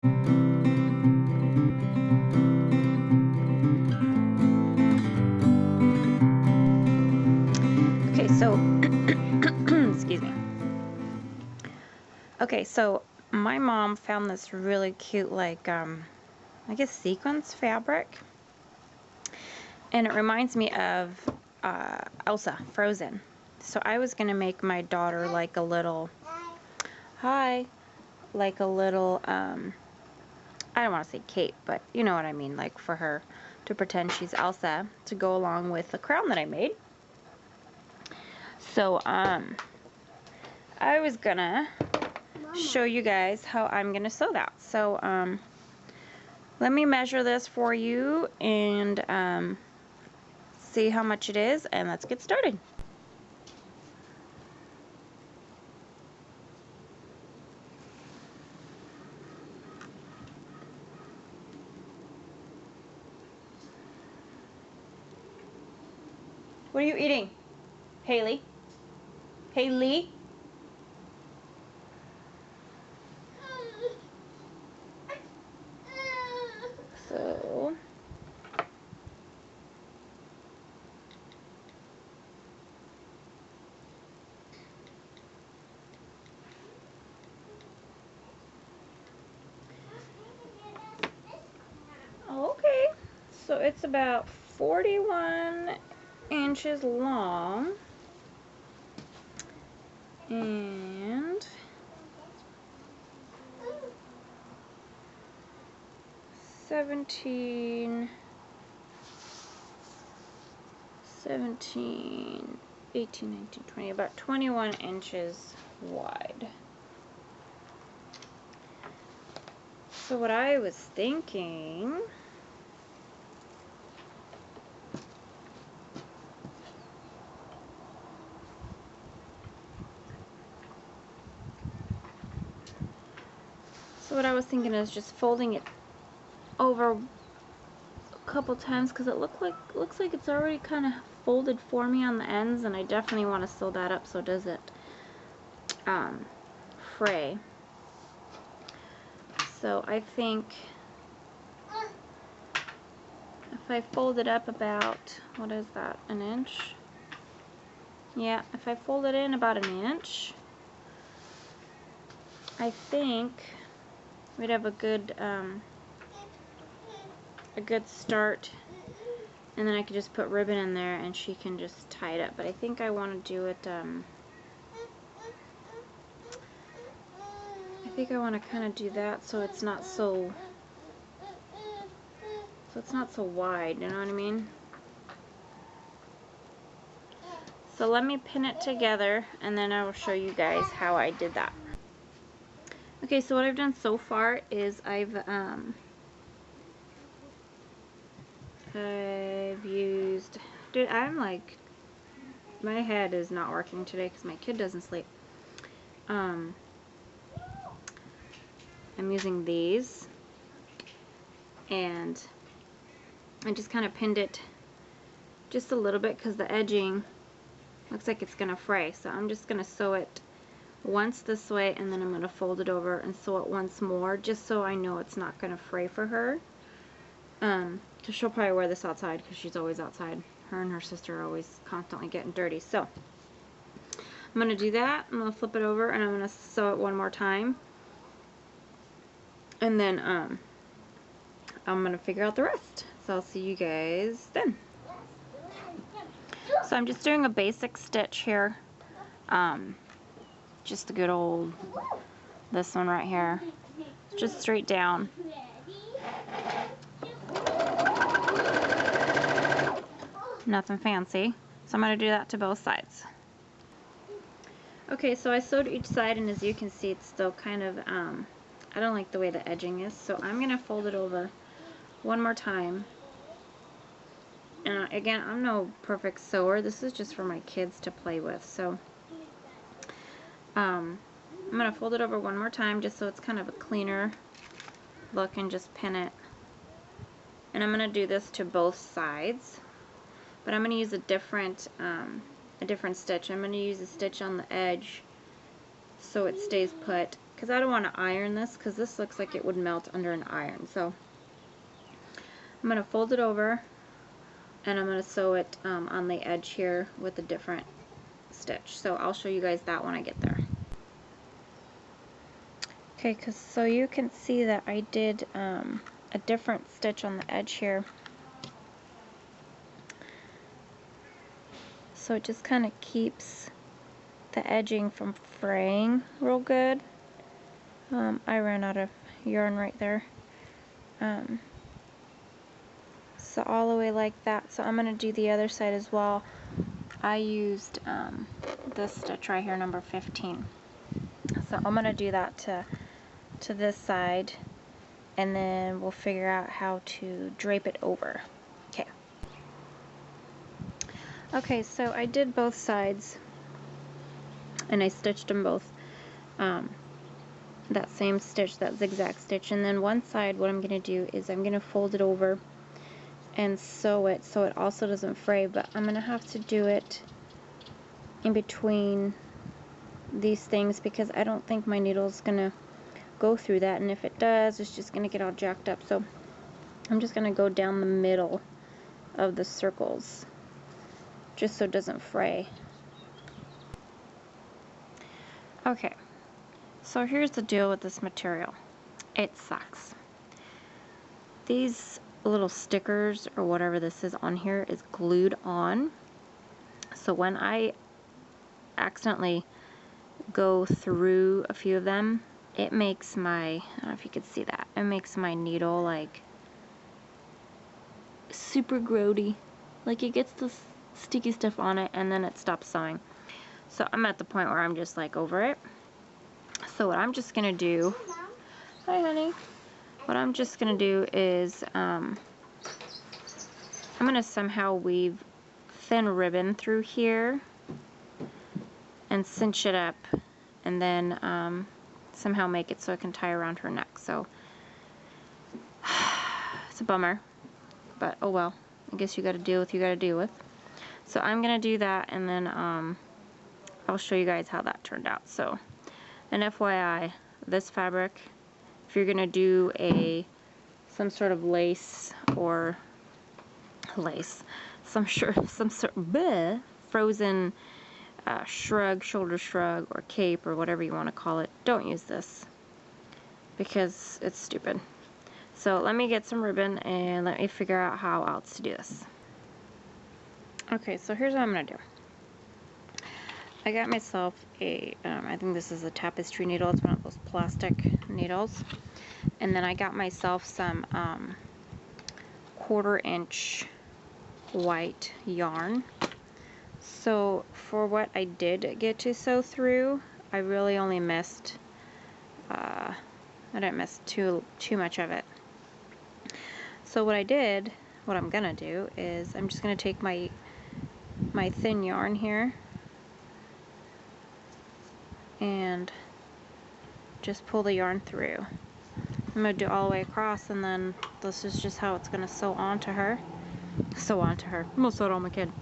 Okay, so excuse me. Okay, so my mom found this really cute, like, I guess sequins fabric. And it reminds me of Elsa, Frozen. So I was going to make my daughter like a little, like a little, I don't want to say cape, but you know what I mean, like for her to pretend she's Elsa to go along with the crown that I made. So, I was gonna show you guys how I'm gonna sew that. So, let me measure this for you and see how much it is, and let's get started. What are you eating, Haley? Haley? So, okay, so it's about 41 inches long and 17, 18, 19, 20, about 21 inches wide. So what I was thinking, is just folding it over a couple times because it looks like it's already kind of folded for me on the ends, and I definitely want to sew that up so it doesn't fray. So I think if I fold it up about, what is that, an inch? Yeah, if I fold it in about an inch, I think we'd have a good start, and then I could just put ribbon in there and she can just tie it up. But I think I want to do it, I think I want to kind of do that so it's not so wide, you know what I mean? So let me pin it together and then I will show you guys how I did that. Okay, so what I've done so far is I've used, dude, I'm like, my head is not working today because my kid doesn't sleep. I'm using these, and I just kind of pinned it just a little bit because the edging looks like it's gonna fray, so I'm just gonna sew it once this way, and then I'm gonna fold it over and sew it once more just so I know it's not gonna fray for her, because she'll probably wear this outside because she's always outside. Her and her sister are always constantly getting dirty. So I'm gonna do that. I'm gonna flip it over and I'm gonna sew it one more time, and then I'm gonna figure out the rest. So I'll see you guys then. So I'm just doing a basic stitch here, just a good old, this one right here, just straight down. Nothing fancy. So I'm going to do that to both sides. Okay, so I sewed each side, and as you can see, it's still kind of, I don't like the way the edging is, so I'm going to fold it over one more time. And again, I'm no perfect sewer. This is just for my kids to play with. So I'm going to fold it over one more time just so it's kind of a cleaner look, and just pin it. And I'm going to do this to both sides. But I'm going to use a different stitch. I'm going to use a stitch on the edge so it stays put, because I don't want to iron this, because this looks like it would melt under an iron. So I'm going to fold it over, and I'm going to sew it on the edge here with a different stitch. So I'll show you guys that when I get there. Okay, so you can see that I did a different stitch on the edge here. So it just kind of keeps the edging from fraying real good. I ran out of yarn right there. So all the way like that. So I'm going to do the other side as well. I used this stitch right here, number 15. So I'm going to do that to this side, and then we'll figure out how to drape it over. Okay. Okay, so I did both sides, and I stitched them both that same stitch, that zigzag stitch, and then one side what I'm going to do is I'm going to fold it over and sew it so it also doesn't fray, but I'm going to have to do it in between these things because I don't think my needle's going to go through that, and if it does, it's just going to get all jacked up. So I'm just going to go down the middle of the circles just so it doesn't fray. Okay, so here's the deal with this material. It sucks. These little stickers or whatever this is on here is glued on. So when I accidentally go through a few of them, it makes my, I don't know if you could see that, it makes my needle like super grody. Like it gets this sticky stuff on it and then it stops sewing. So I'm at the point where I'm just like over it. So what I'm just gonna do, hi honey, what I'm just gonna do is I'm gonna somehow weave thin ribbon through here and cinch it up, and then somehow make it so it can tie around her neck. So it's a bummer, but oh well, I guess you gotta deal with what you gotta deal with. So I'm gonna do that, and then I'll show you guys how that turned out. So an FYI, this fabric, if you're gonna do some sort of lace or some sort of frozen shrug, shoulder shrug, or cape, or whatever you want to call it, don't use this because it's stupid. So let me get some ribbon and let me figure out how else to do this. Okay, so here's what I'm gonna do. I got myself a, I think this is a tapestry needle. It's one of those plastic needles. And then I got myself some 1/4 inch white yarn. So for what I did get to sew through, I really only missed, I didn't miss too much of it. So what I'm gonna do is I'm just gonna take my thin yarn here and just pull the yarn through. I'm going to do it all the way across, and then this is just how it's going to sew onto her. I'm going to sew it on my kid.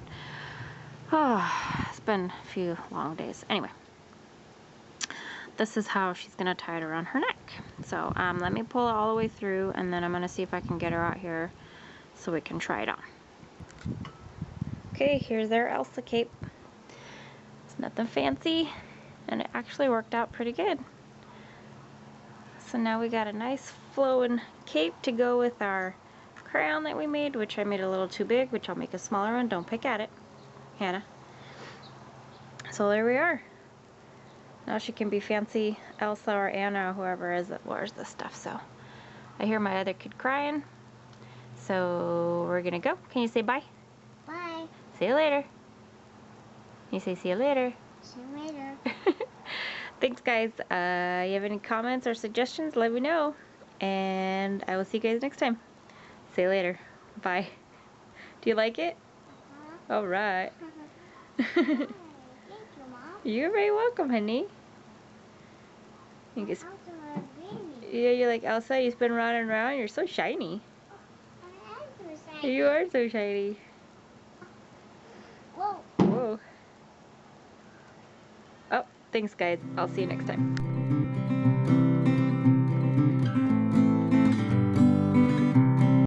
It's been a few long days. Anyway, this is how she's going to tie it around her neck. So let me pull it all the way through, and then I'm going to see if I can get her out here so we can try it on. Okay, here's our Elsa cape. It's nothing fancy, and it actually worked out pretty good. So now we got a nice flowing cape to go with our crown that we made, which I made a little too big, which I'll make a smaller one. Don't pick at it, Hannah. So there we are. Now she can be fancy Elsa or Anna or whoever is that wears this stuff. So I hear my other kid crying. So we're gonna go. Can you say bye? Bye. See you later. You say see you later. See you later. Thanks guys. You have any comments or suggestions, let me know. And I will see you guys next time. See you later. Bye. Do you like it? Alright. Thank you, Mom. You're very welcome, honey. You can Elsa, my baby. yeah, you're like Elsa, you've been running around, you're so shiny. I am so shiny. You are so shiny. Whoa. Whoa. Oh, thanks guys. I'll see you next time.